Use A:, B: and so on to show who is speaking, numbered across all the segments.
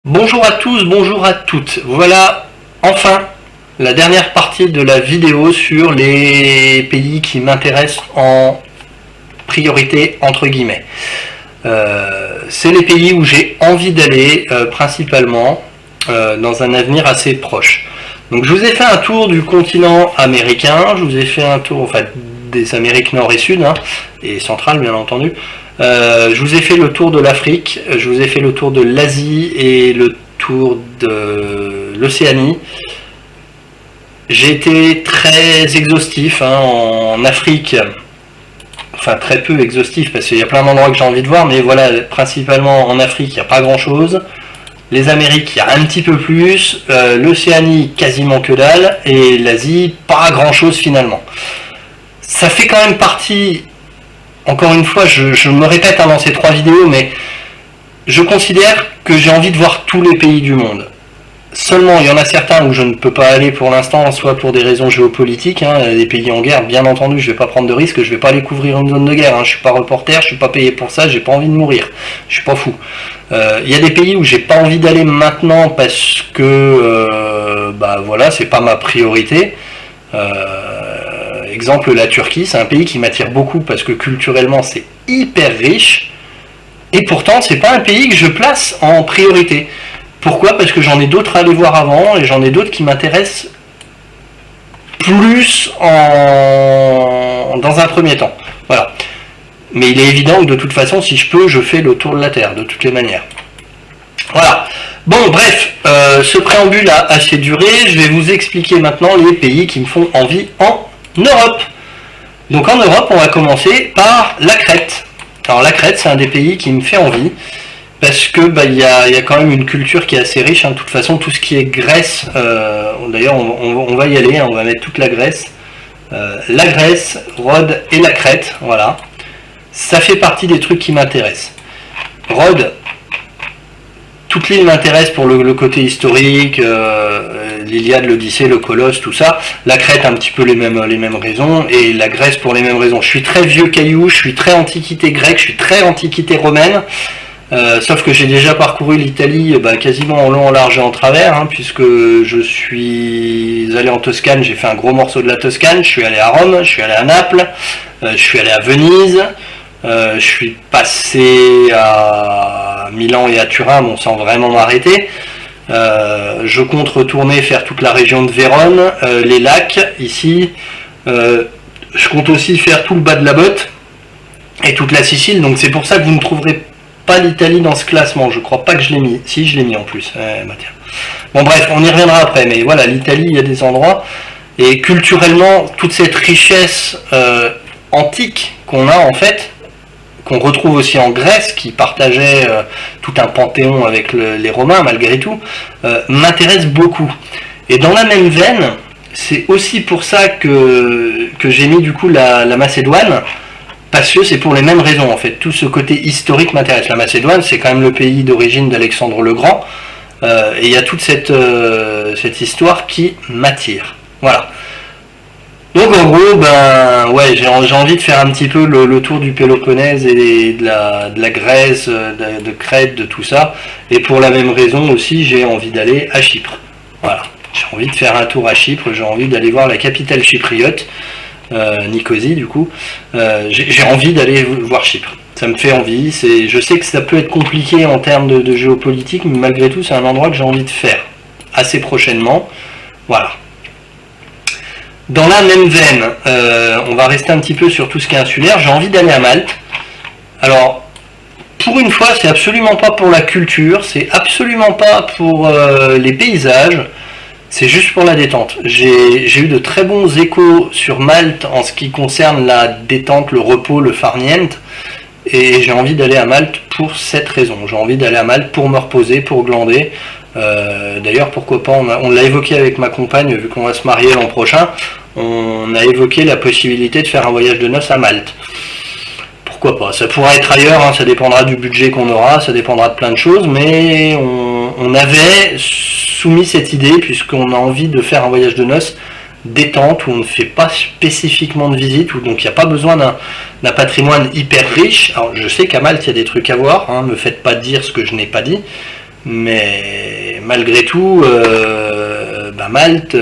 A: Bonjour à tous, bonjour à toutes. Voilà enfin la dernière partie de la vidéo sur les pays qui m'intéressent en priorité entre guillemets. C'est les pays où j'ai envie d'aller principalement dans un avenir assez proche. Donc je vous ai fait un tour du continent américain, je vous ai fait un tour enfin des Amériques nord et sud et centrales bien entendu. Je vous ai fait le tour de l'Afrique, je vous ai fait le tour de l'Asie et le tour de l'Océanie. J'ai été très exhaustif en Afrique, enfin très peu exhaustif parce qu'il y a plein d'endroits que j'ai envie de voir, mais voilà, principalement en Afrique il n'y a pas grand chose. Les Amériques, il y a un petit peu plus, l'Océanie quasiment que dalle, et l'Asie, pas grand chose finalement. Ça fait quand même partie. Encore une fois, je me répète dans ces 3 vidéos, mais je considère que j'ai envie de voir tous les pays du monde. Seulement, il y en a certains où je ne peux pas aller pour l'instant, soit pour des raisons géopolitiques, des pays en guerre, bien entendu, je ne vais pas prendre de risques, je ne vais pas aller couvrir une zone de guerre, je ne suis pas reporter, je ne suis pas payé pour ça, j'ai pas envie de mourir, je suis pas fou. Il y a des pays où j'ai pas envie d'aller maintenant parce que, voilà, c'est pas ma priorité. Exemple, la Turquie, c'est un pays qui m'attire beaucoup parce que culturellement c'est hyper riche, et pourtant c'est pas un pays que je place en priorité. Pourquoi? Parce que j'en ai d'autres à aller voir avant, et j'en ai d'autres qui m'intéressent plus dans un premier temps. Voilà. Mais il est évident que de toute façon, si je peux, je fais le tour de la Terre, de toutes les manières. Voilà. Bon, bref, ce préambule a assez duré, je vais vous expliquer maintenant les pays qui me font envie en Europe. Donc en Europe, on va commencer par la Crète. Alors la Crète, c'est un des pays qui me fait envie, parce que y a quand même une culture qui est assez riche. De toute façon, tout ce qui est Grèce, d'ailleurs on va y aller, on va mettre toute la Grèce. La Grèce, Rhodes et la Crète, voilà. Ça fait partie des trucs qui m'intéressent. Rhodes, toute l'île m'intéresse pour le côté historique, l'Iliade, l'Odyssée, le Colosse, tout ça. La Crète, un petit peu les mêmes raisons, et la Grèce pour les mêmes raisons. Je suis très vieux caillou, je suis très antiquité grecque, je suis très antiquité romaine, sauf que j'ai déjà parcouru l'Italie quasiment en long, en large et en travers, puisque je suis allé en Toscane, j'ai fait un gros morceau de la Toscane, je suis allé à Rome, je suis allé à Naples, je suis allé à Venise, je suis passé à Milan et à Turin, bon, sans vraiment m'arrêter. Je compte retourner faire toute la région de Vérone, les lacs ici. Je compte aussi faire tout le bas de la Botte et toute la Sicile. Donc c'est pour ça que vous ne trouverez pas l'Italie dans ce classement. Je crois pas que je l'ai mis. Si, je l'ai mis en plus. Tiens. Bon bref, on y reviendra après. Mais voilà, l'Italie, il y a des endroits. Et culturellement, toute cette richesse antique qu'on a en fait, qu'on retrouve aussi en Grèce, qui partageait tout un panthéon avec les Romains malgré tout, m'intéresse beaucoup. Et dans la même veine, c'est aussi pour ça que j'ai mis du coup la Macédoine, parce que c'est pour les mêmes raisons en fait. Tout ce côté historique m'intéresse. La Macédoine, c'est quand même le pays d'origine d'Alexandre le Grand, et il y a toute cette histoire qui m'attire. Voilà. Donc en gros, j'ai envie de faire un petit peu le tour du Péloponnèse et de la Grèce, de Crète, de tout ça. Et pour la même raison aussi, j'ai envie d'aller à Chypre. Voilà, j'ai envie de faire un tour à Chypre, j'ai envie d'aller voir la capitale chypriote, Nicosie du coup. J'ai envie d'aller voir Chypre. Ça me fait envie, je sais que ça peut être compliqué en termes de géopolitique, mais malgré tout c'est un endroit que j'ai envie de faire assez prochainement. Voilà. Dans la même veine, on va rester un petit peu sur tout ce qui est insulaire, j'ai envie d'aller à Malte. Alors, pour une fois, c'est absolument pas pour la culture, c'est absolument pas pour les paysages, c'est juste pour la détente. J'ai eu de très bons échos sur Malte en ce qui concerne la détente, le repos, le farniente, et j'ai envie d'aller à Malte pour cette raison. J'ai envie d'aller à Malte pour me reposer, pour glander. D'ailleurs, pourquoi pas, on l'a évoqué avec ma compagne, vu qu'on va se marier l'an prochain, on a évoqué la possibilité de faire un voyage de noces à Malte. Pourquoi pas, ça pourra être ailleurs, ça dépendra du budget qu'on aura, ça dépendra de plein de choses, mais on avait soumis cette idée, puisqu'on a envie de faire un voyage de noces détente, où on ne fait pas spécifiquement de visite, où donc il n'y a pas besoin d'un patrimoine hyper riche. Alors je sais qu'à Malte il y a des trucs à voir, me faites pas dire ce que je n'ai pas dit, mais malgré tout, Malte,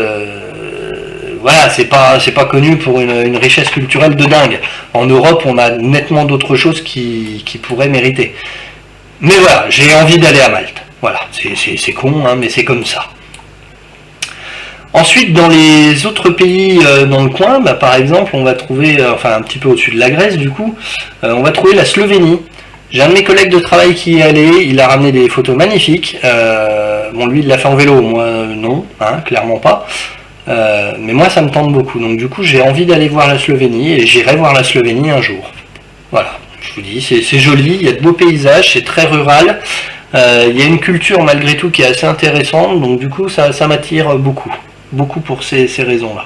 A: voilà, c'est pas connu pour une richesse culturelle de dingue. En Europe, on a nettement d'autres choses qui pourraient mériter. Mais voilà, j'ai envie d'aller à Malte. Voilà, c'est con, hein, mais c'est comme ça. Ensuite, dans les autres pays dans le coin, par exemple, on va trouver, enfin un petit peu au-dessus de la Grèce du coup, on va trouver la Slovénie. J'ai un de mes collègues de travail qui y est allé, il a ramené des photos magnifiques. Bon, lui, il l'a fait en vélo, moi non, hein, clairement pas. Mais moi, ça me tente beaucoup. Donc du coup, j'ai envie d'aller voir la Slovénie et j'irai voir la Slovénie un jour. Voilà, je vous dis, c'est joli, il y a de beaux paysages, c'est très rural. Il y a une culture malgré tout qui est assez intéressante, donc du coup, ça m'attire beaucoup. Beaucoup pour ces raisons-là.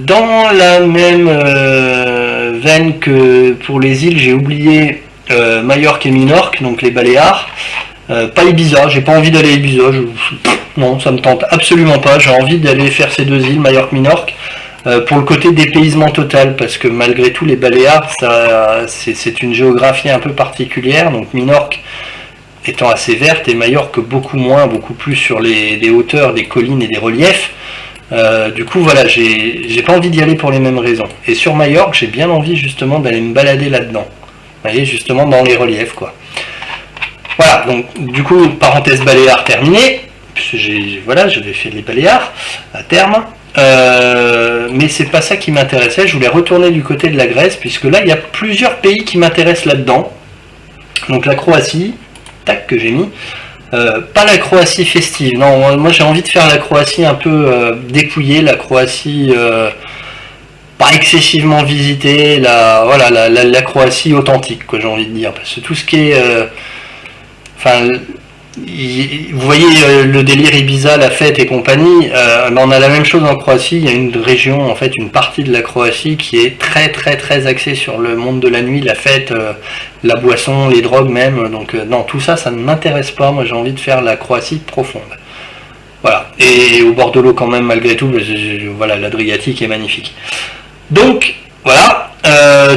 A: Dans la même veine que pour les îles, j'ai oublié Majorque et Minorque, donc les Baléares. Pas Ibiza, j'ai pas envie d'aller à Ibiza, non, ça me tente absolument pas. J'ai envie d'aller faire ces deux îles, Majorque, Minorque, pour le côté dépaysement total, parce que malgré tout, les Baléares, c'est une géographie un peu particulière, donc Minorque étant assez verte et Majorque beaucoup moins, beaucoup plus sur les hauteurs, des collines et des reliefs. Du coup voilà, j'ai pas envie d'y aller pour les mêmes raisons. Et sur Majorque, j'ai bien envie justement d'aller me balader là-dedans. Vous voyez, justement dans les reliefs quoi. Voilà, donc du coup, parenthèse Baléares terminée, puisque j'avais fait les Baléares à terme. Mais c'est pas ça qui m'intéressait, je voulais retourner du côté de la Grèce, puisque là il y a plusieurs pays qui m'intéressent là-dedans. Donc la Croatie, tac, que j'ai mis, pas la Croatie festive, non, moi j'ai envie de faire la Croatie un peu dépouillée, la Croatie pas excessivement visitée, la Croatie authentique, quoi, j'ai envie de dire, parce que tout ce qui est, vous voyez le délire Ibiza, la fête et compagnie, on a la même chose en Croatie. Il y a une région, en fait une partie de la Croatie qui est très très très axée sur le monde de la nuit, la fête, la boisson, les drogues même, donc non, tout ça, ça ne m'intéresse pas. Moi j'ai envie de faire la Croatie profonde, voilà, et au bord de l'eau quand même malgré tout, voilà, l'Adriatique est magnifique. Donc voilà,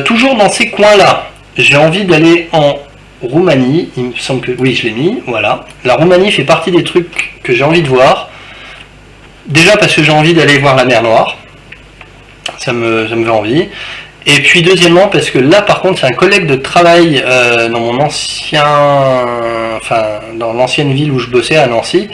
A: toujours dans ces coins là, j'ai envie d'aller en Roumanie, il me semble que oui, je l'ai mis, voilà. La Roumanie fait partie des trucs que j'ai envie de voir. Déjà parce que j'ai envie d'aller voir la mer Noire, ça me fait envie. Et puis deuxièmement parce que là par contre c'est un collègue de travail dans mon dans l'ancienne ville où je bossais à Nancy,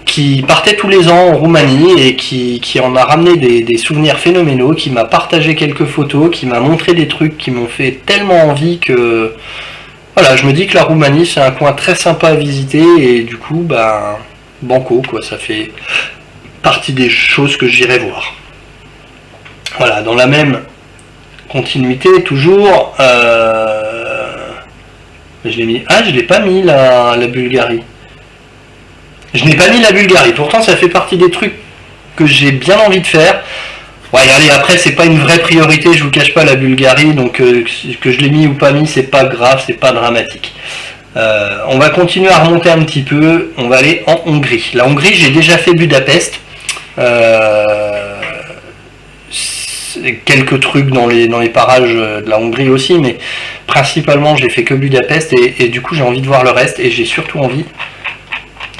A: qui partait tous les ans en Roumanie et qui en a ramené des souvenirs phénoménaux, qui m'a partagé quelques photos, qui m'a montré des trucs qui m'ont fait tellement envie que voilà, je me dis que la Roumanie c'est un coin très sympa à visiter et du coup, banco quoi, ça fait partie des choses que j'irai voir. Voilà, dans la même continuité toujours, je l'ai mis, je l'ai pas mis la Bulgarie. Je n'ai pas mis la Bulgarie, pourtant ça fait partie des trucs que j'ai bien envie de faire. Ouais, allez, après c'est pas une vraie priorité, je vous cache pas la Bulgarie, donc que je l'ai mis ou pas mis, c'est pas grave, c'est pas dramatique. On va continuer à remonter un petit peu, on va aller en Hongrie. La Hongrie, j'ai déjà fait Budapest, quelques trucs dans les parages de la Hongrie aussi, mais principalement j'ai fait que Budapest et du coup j'ai envie de voir le reste et j'ai surtout envie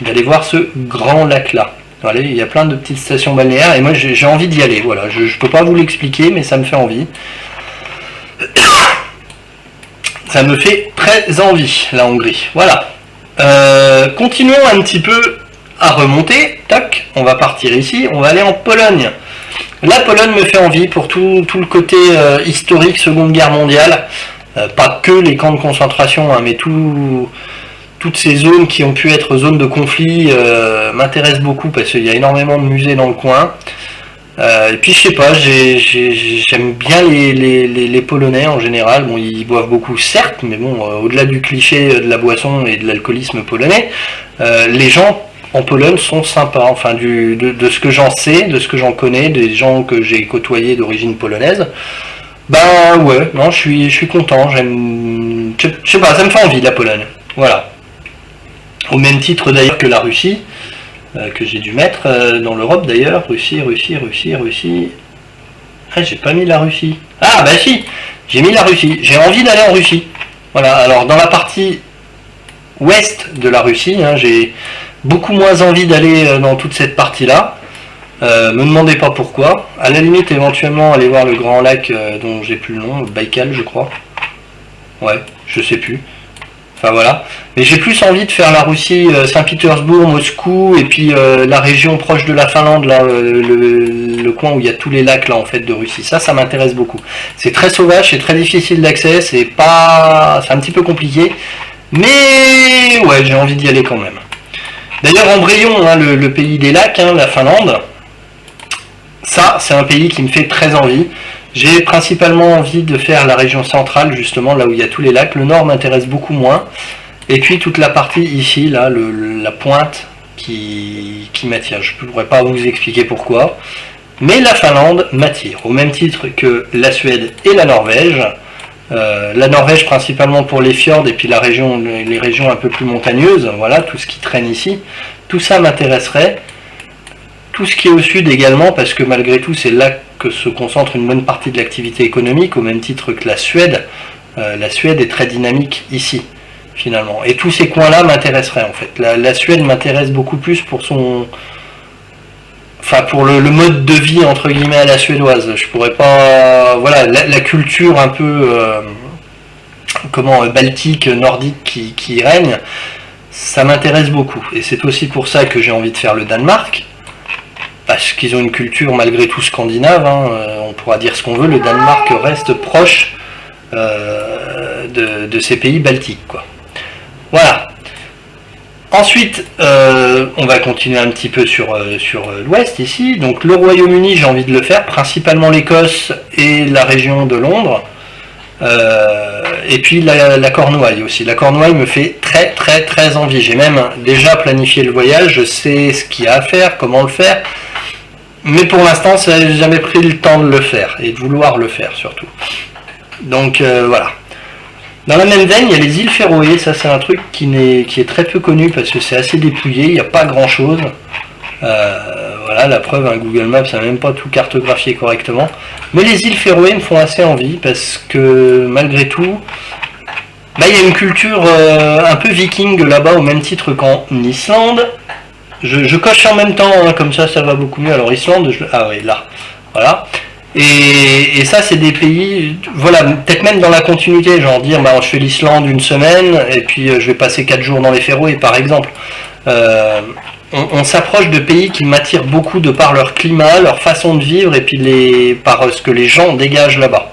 A: d'aller voir ce grand lac là. Voilà, il y a plein de petites stations balnéaires et moi j'ai envie d'y aller, voilà, je peux pas vous l'expliquer mais ça me fait envie. Ça me fait très envie la Hongrie, voilà. Continuons un petit peu à remonter, tac, on va partir ici, on va aller en Pologne. La Pologne me fait envie pour tout le côté historique, Seconde Guerre mondiale, pas que les camps de concentration, hein, mais toutes ces zones qui ont pu être zones de conflit m'intéressent beaucoup parce qu'il y a énormément de musées dans le coin. Et puis je sais pas, j'aime bien les Polonais en général. Bon, ils boivent beaucoup certes, mais bon, au-delà du cliché de la boisson et de l'alcoolisme polonais, les gens en Pologne sont sympas. Enfin, de ce que j'en sais, de ce que j'en connais, des gens que j'ai côtoyés d'origine polonaise. Ouais, non, je suis content. Je sais pas, ça me fait envie la Pologne. Voilà. Au même titre d'ailleurs que la Russie, que j'ai dû mettre dans l'Europe d'ailleurs. Russie. Ah, j'ai pas mis la Russie. Ah, si, j'ai mis la Russie. J'ai envie d'aller en Russie. Voilà, alors dans la partie ouest de la Russie. Hein. J'ai beaucoup moins envie d'aller dans toute cette partie-là. Me demandez pas pourquoi. À la limite, éventuellement, aller voir le grand lac dont j'ai plus le nom, Baïkal, je crois. Ouais, je sais plus. Enfin voilà. Mais j'ai plus envie de faire la Russie, Saint-Pétersbourg, Moscou, et puis la région proche de la Finlande, là, le coin où il y a tous les lacs là en fait de Russie. Ça m'intéresse beaucoup. C'est très sauvage, c'est très difficile d'accès, c'est un petit peu compliqué. Mais ouais, j'ai envie d'y aller quand même. D'ailleurs, Embryon, hein, le pays des lacs, hein, la Finlande, ça c'est un pays qui me fait très envie. J'ai principalement envie de faire la région centrale, justement, là où il y a tous les lacs. Le nord m'intéresse beaucoup moins. Et puis toute la partie ici, là, la pointe qui m'attire. Je ne pourrais pas vous expliquer pourquoi. Mais la Finlande m'attire, au même titre que la Suède et la Norvège. La Norvège principalement pour les fjords et puis les régions un peu plus montagneuses. Voilà, tout ce qui traîne ici. Tout ça m'intéresserait. Tout ce qui est au sud également, parce que malgré tout, c'est là que se concentre une bonne partie de l'activité économique, au même titre que la Suède. La Suède est très dynamique ici, finalement. Et tous ces coins-là m'intéresseraient, en fait. La Suède m'intéresse beaucoup plus pour son... Enfin, pour le mode de vie, entre guillemets, à la suédoise. Je pourrais pas... Voilà, la culture un peu... baltique, nordique qui règne, ça m'intéresse beaucoup. Et c'est aussi pour ça que j'ai envie de faire le Danemark. Parce qu'ils ont une culture malgré tout scandinave, hein, on pourra dire ce qu'on veut, le Danemark reste proche de ces pays baltiques, quoi. Voilà. Ensuite, on va continuer un petit peu sur l'ouest ici. Donc le Royaume-Uni, j'ai envie de le faire, principalement l'Écosse et la région de Londres. Et puis la Cornouaille aussi. La Cornouaille me fait très très très envie. J'ai même déjà planifié le voyage, je sais ce qu'il y a à faire, comment le faire. Mais pour l'instant, je n'ai jamais pris le temps de le faire, et de vouloir le faire surtout. Donc voilà. Dans la même veine, il y a les îles Féroé, ça c'est un truc qui est très peu connu, parce que c'est assez dépouillé, il n'y a pas grand chose. Voilà, la preuve, un Google Maps n'a même pas tout cartographié correctement. Mais les îles Féroé me font assez envie, parce que malgré tout, il y a une culture un peu viking là-bas, au même titre qu'en Islande. Je coche en même temps, hein, comme ça va beaucoup mieux. Alors Islande, ah oui, là, voilà. Et ça, c'est des pays, voilà, peut-être même dans la continuité, genre dire, je fais l'Islande une semaine, et puis je vais passer 4 jours dans les Féroé, par exemple. On s'approche de pays qui m'attirent beaucoup de par leur climat, leur façon de vivre, et puis par ce que les gens dégagent là-bas.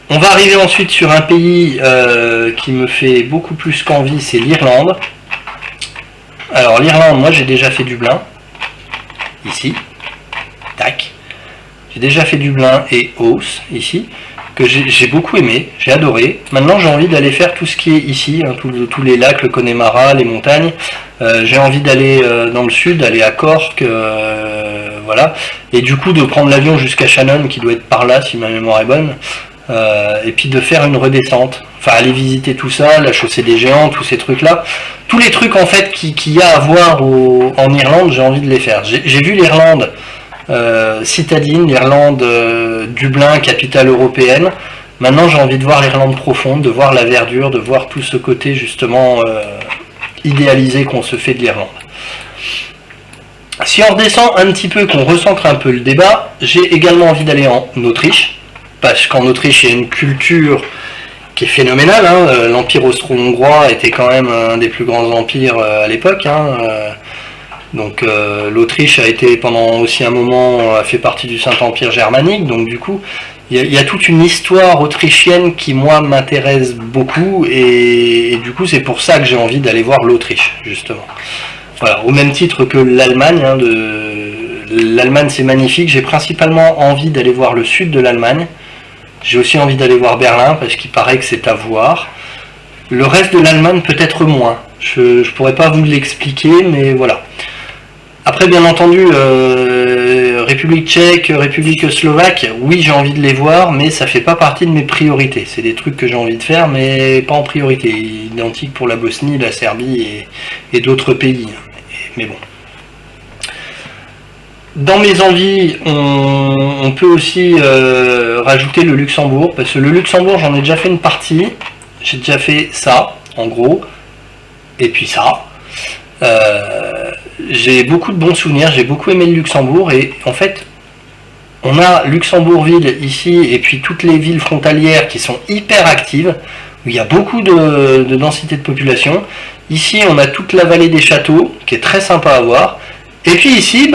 A: On va arriver ensuite sur un pays qui me fait beaucoup plus qu'envie, c'est l'Irlande. Alors l'Irlande, moi j'ai déjà fait Dublin, ici, tac. J'ai déjà fait Dublin et Ouse, ici, que j'ai beaucoup aimé, j'ai adoré. Maintenant j'ai envie d'aller faire tout ce qui est ici, hein, tous les lacs, le Connemara, les montagnes. J'ai envie d'aller dans le sud, aller à Cork, voilà. Et du coup de prendre l'avion jusqu'à Shannon, qui doit être par là si ma mémoire est bonne. Et puis de faire une redescente, enfin aller visiter tout ça, la chaussée des géants, tous ces trucs là, tous les trucs en fait qu'il y a à voir en Irlande, j'ai envie de les faire. J'ai vu l'Irlande citadine, l'Irlande Dublin, capitale européenne. Maintenant j'ai envie de voir l'Irlande profonde, de voir la verdure, de voir tout ce côté justement idéalisé qu'on se fait de l'Irlande. Si on redescend un petit peu, qu'on recentre un peu le débat, j'ai également envie d'aller en Autriche. Parce qu'en Autriche, il y a une culture qui est phénoménale. Hein. L'Empire austro-hongrois était quand même un des plus grands empires à l'époque. Hein. Donc l'Autriche a été pendant aussi un moment, a fait partie du Saint-Empire germanique. Donc du coup, il y a toute une histoire autrichienne qui, moi, m'intéresse beaucoup. Et du coup, c'est pour ça que j'ai envie d'aller voir l'Autriche, justement. Voilà, au même titre que l'Allemagne. Hein, l'Allemagne, c'est magnifique. J'ai principalement envie d'aller voir le sud de l'Allemagne. J'ai aussi envie d'aller voir Berlin parce qu'il paraît que c'est à voir. Le reste de l'Allemagne peut-être moins. Je ne pourrais pas vous l'expliquer, mais voilà. Après, bien entendu, République tchèque, République slovaque, oui, j'ai envie de les voir, mais ça ne fait pas partie de mes priorités. C'est des trucs que j'ai envie de faire, mais pas en priorité. Identique pour la Bosnie, la Serbie et d'autres pays. Mais bon. Dans mes envies, on peut aussi rajouter le Luxembourg, parce que le Luxembourg, j'en ai déjà fait une partie, j'ai déjà fait ça, en gros, et puis ça. J'ai beaucoup de bons souvenirs, j'ai beaucoup aimé le Luxembourg, et en fait, on a Luxembourg-Ville ici, et puis toutes les villes frontalières qui sont hyper actives, où il y a beaucoup de densité de population. Ici, on a toute la vallée des châteaux, qui est très sympa à voir. Et puis ici,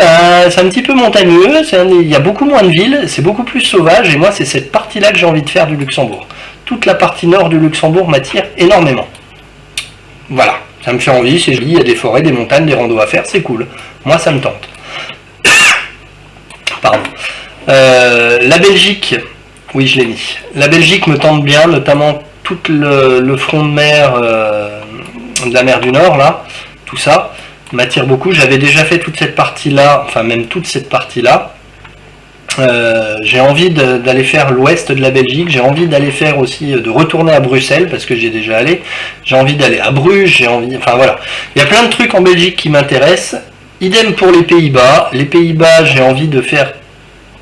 A: c'est un petit peu montagneux, il y a beaucoup moins de villes, c'est beaucoup plus sauvage, et moi, c'est cette partie-là que j'ai envie de faire du Luxembourg. Toute la partie nord du Luxembourg m'attire énormément. Voilà, ça me fait envie, c'est joli, il y a des forêts, des montagnes, des randos à faire, c'est cool. Moi, ça me tente. Pardon. La Belgique, oui, je l'ai mis. La Belgique me tente bien, notamment tout le front de mer de la mer du Nord, là, tout ça m'attire beaucoup. J'avais déjà fait toute cette partie-là, enfin même toute cette partie-là. J'ai envie d'aller faire l'ouest de la Belgique, j'ai envie d'aller faire aussi, de retourner à Bruxelles, parce que j'ai déjà allé, j'ai envie d'aller à Bruges, j'ai envie, enfin voilà. Il y a plein de trucs en Belgique qui m'intéressent. Idem pour les Pays-Bas. Les Pays-Bas, j'ai envie de faire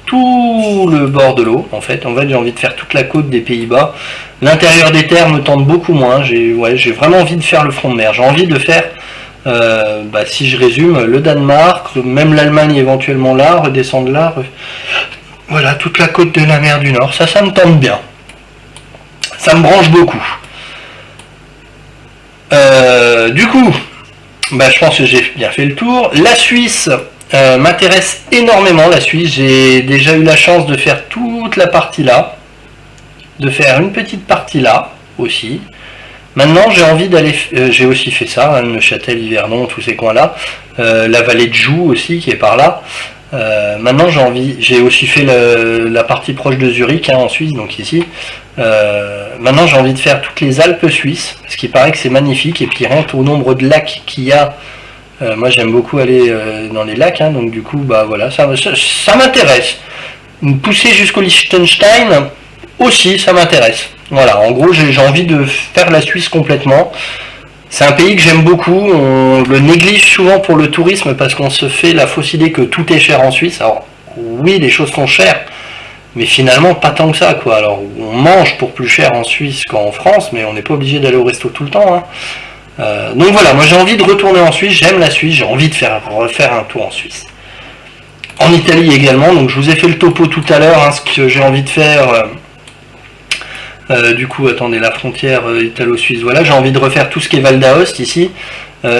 A: tout le bord de l'eau, en fait j'ai envie de faire toute la côte des Pays-Bas. L'intérieur des terres me tente beaucoup moins, j'ai vraiment envie de faire le front de mer, j'ai envie de faire, si je résume, le Danemark, même l'Allemagne éventuellement là, redescendre là, voilà, toute la côte de la mer du Nord, ça me tente bien, ça me branche beaucoup. Du coup, je pense que j'ai bien fait le tour. La Suisse m'intéresse énormément, la Suisse. J'ai déjà eu la chance de faire toute la partie là, de faire une petite partie là aussi. Maintenant, j'ai envie d'aller, j'ai aussi fait ça, Neuchâtel, Yverdon, tous ces coins-là, la vallée de Joux aussi qui est par là. Maintenant, j'ai aussi fait la partie proche de Zurich, en Suisse, donc ici. Maintenant, j'ai envie de faire toutes les Alpes suisses, parce qu'il paraît que c'est magnifique, et puis rien qu'au nombre de lacs qu'il y a, moi j'aime beaucoup aller dans les lacs, donc du coup, voilà, ça m'intéresse. Pousser jusqu'au Liechtenstein, aussi, ça m'intéresse. Voilà, en gros, j'ai envie de faire la Suisse complètement. C'est un pays que j'aime beaucoup, on le néglige souvent pour le tourisme parce qu'on se fait la fausse idée que tout est cher en Suisse. Alors oui, les choses sont chères, mais finalement pas tant que ça, quoi. Alors on mange pour plus cher en Suisse qu'en France, mais on n'est pas obligé d'aller au resto tout le temps. Donc voilà, moi j'ai envie de retourner en Suisse, j'aime la Suisse, j'ai envie de refaire un tour en Suisse. En Italie également, donc je vous ai fait le topo tout à l'heure, ce que j'ai envie de faire. Du coup, attendez, la frontière italo-suisse, voilà, j'ai envie de refaire tout ce qui est Val d'Aoste ici,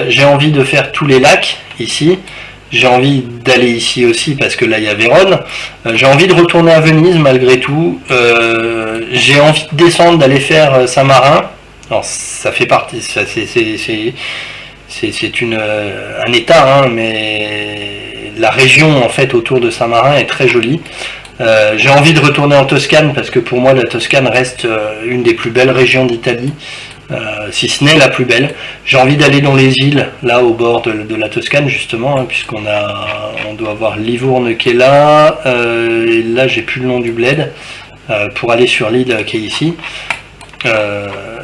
A: j'ai envie de faire tous les lacs ici, j'ai envie d'aller ici aussi parce que là il y a Vérone, j'ai envie de retourner à Venise malgré tout, j'ai envie de descendre, d'aller faire Saint-Marin. Alors ça fait partie, c'est un état, mais la région en fait autour de Saint-Marin est très jolie. J'ai envie de retourner en Toscane parce que pour moi la Toscane reste une des plus belles régions d'Italie, si ce n'est la plus belle. J'ai envie d'aller dans les îles, là au bord de la Toscane justement, puisqu'on doit avoir Livourne qui est là, et là j'ai plus le nom du bled, pour aller sur l'île qui est ici.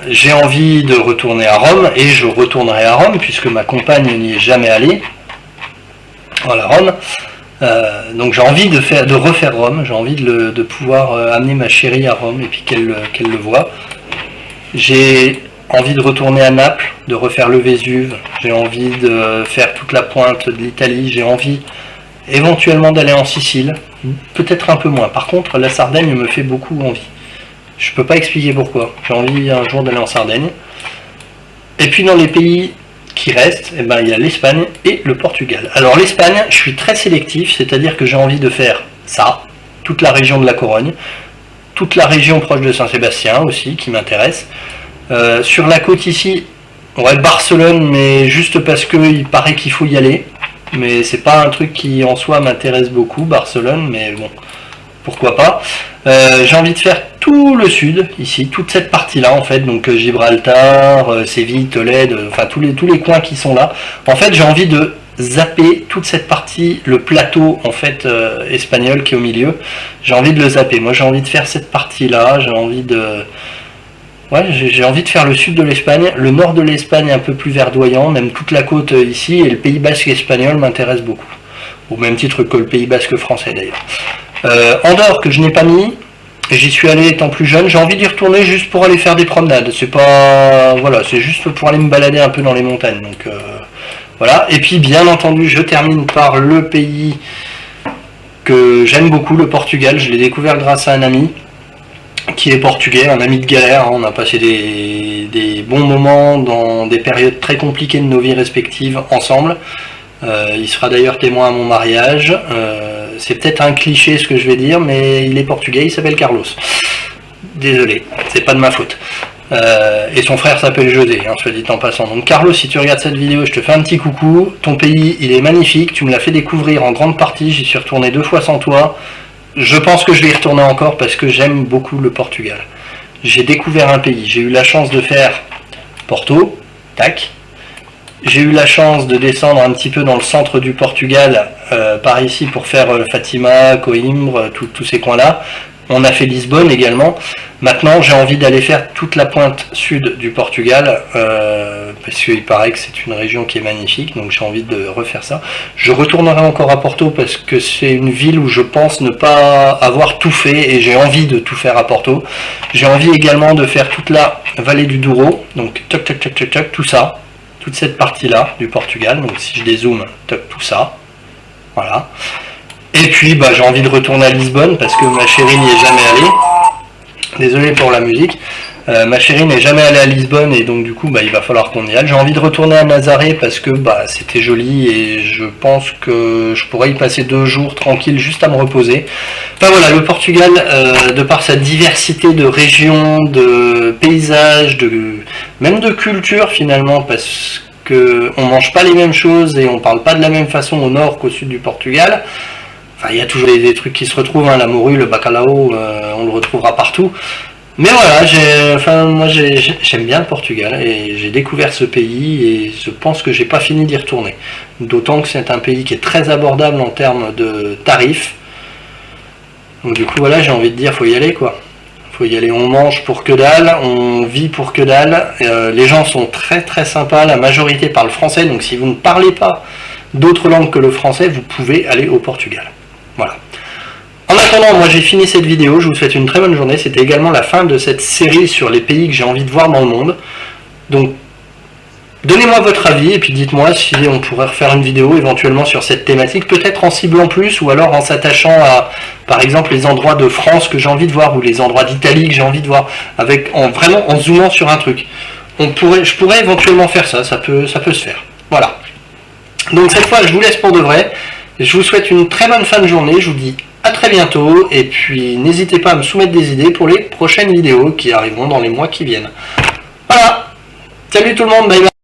A: J'ai envie de retourner à Rome, et je retournerai à Rome puisque ma compagne n'y est jamais allée. Voilà, Rome. Donc j'ai envie de refaire Rome, j'ai envie de pouvoir amener ma chérie à Rome et puis qu'elle le voit. J'ai envie de retourner à Naples, de refaire le Vésuve, j'ai envie de faire toute la pointe de l'Italie, j'ai envie éventuellement d'aller en Sicile, peut-être un peu moins. Par contre, la Sardaigne me fait beaucoup envie. Je peux pas expliquer pourquoi. J'ai envie un jour d'aller en Sardaigne. Et puis dans les pays qui restent, il y a l'Espagne et le Portugal. Alors l'Espagne, je suis très sélectif, c'est-à-dire que j'ai envie de faire ça, toute la région de la Corogne, toute la région proche de Saint-Sébastien aussi, qui m'intéresse. Sur la côte ici, Barcelone, mais juste parce qu'il paraît qu'il faut y aller. Mais c'est pas un truc qui en soi m'intéresse beaucoup, Barcelone, mais bon, pourquoi pas. J'ai envie de faire tout le sud, ici, toute cette partie-là, en fait, donc Gibraltar, Séville, Tolède, enfin tous les coins qui sont là. En fait, j'ai envie de zapper toute cette partie, le plateau, en fait, espagnol qui est au milieu. J'ai envie de le zapper. Moi, j'ai envie de faire cette partie-là, j'ai envie de... j'ai envie de faire le sud de l'Espagne, le nord de l'Espagne un peu plus verdoyant, même toute la côte ici, et le Pays Basque espagnol m'intéresse beaucoup. Au même titre que le Pays Basque français, d'ailleurs. Andorre, que je n'ai pas mis, J'y suis allé étant plus jeune, j'ai envie d'y retourner juste pour aller faire des promenades. C'est pas... Voilà, c'est juste pour aller me balader un peu dans les montagnes. Donc voilà. Et puis bien entendu, je termine par le pays que j'aime beaucoup, le Portugal. Je l'ai découvert grâce à un ami qui est portugais, un ami de galère. On a passé des bons moments dans des périodes très compliquées de nos vies respectives ensemble. Il sera d'ailleurs témoin à mon mariage. C'est peut-être un cliché ce que je vais dire, mais il est portugais, il s'appelle Carlos. Désolé, c'est pas de ma faute. Et son frère s'appelle José, hein, soit dit en passant. Donc Carlos, si tu regardes cette vidéo, je te fais un petit coucou. Ton pays, il est magnifique, tu me l'as fait découvrir en grande partie, j'y suis retourné 2 fois sans toi. Je pense que je vais y retourner encore parce que j'aime beaucoup le Portugal. J'ai découvert un pays, j'ai eu la chance de faire Porto, tac. J'ai eu la chance de descendre un petit peu dans le centre du Portugal, par ici, pour faire Fatima, Coimbra, tous ces coins-là. On a fait Lisbonne également. Maintenant, j'ai envie d'aller faire toute la pointe sud du Portugal, parce qu'il paraît que c'est une région qui est magnifique, donc j'ai envie de refaire ça. Je retournerai encore à Porto, parce que c'est une ville où je pense ne pas avoir tout fait, et j'ai envie de tout faire à Porto. J'ai envie également de faire toute la vallée du Douro, donc toc toc toc toc toc, tout ça. Toute cette partie-là du Portugal, donc si je dézoome, toc, tout ça. Voilà. Et puis, bah, j'ai envie de retourner à Lisbonne, parce que ma chérie n'y est jamais allée. Désolé pour la musique. Ma chérie n'est jamais allée à Lisbonne et donc du coup bah, il va falloir qu'on y aille. J'ai envie de retourner à Nazaré parce que bah, c'était joli et je pense que je pourrais y passer 2 jours tranquille juste à me reposer. Enfin voilà, le Portugal, de par sa diversité de régions, de paysages, même de culture finalement, parce qu'on ne mange pas les mêmes choses et on ne parle pas de la même façon au nord qu'au sud du Portugal. Enfin, il y a toujours des trucs qui se retrouvent, hein, la morue, le bacalao, on le retrouvera partout. Mais voilà, moi j'aime bien le Portugal et j'ai découvert ce pays et je pense que j'ai pas fini d'y retourner. D'autant que c'est un pays qui est très abordable en termes de tarifs. Donc du coup voilà, j'ai envie de dire, faut y aller quoi. Faut y aller, on mange pour que dalle, on vit pour que dalle. Les gens sont très très sympas, la majorité parle français, donc si vous ne parlez pas d'autres langues que le français, vous pouvez aller au Portugal. Voilà. En attendant, moi j'ai fini cette vidéo, je vous souhaite une très bonne journée. C'était également la fin de cette série sur les pays que j'ai envie de voir dans le monde. Donc, donnez-moi votre avis et puis dites-moi si on pourrait refaire une vidéo éventuellement sur cette thématique, peut-être en ciblant plus ou alors en s'attachant à, par exemple, les endroits de France que j'ai envie de voir ou les endroits d'Italie que j'ai envie de voir, vraiment en zoomant sur un truc. Je pourrais éventuellement faire ça, ça peut se faire. Voilà. Donc cette fois, je vous laisse pour de vrai. Je vous souhaite une très bonne fin de journée, je vous dis à très bientôt, et puis n'hésitez pas à me soumettre des idées pour les prochaines vidéos qui arriveront dans les mois qui viennent. Voilà, salut tout le monde, bye bye.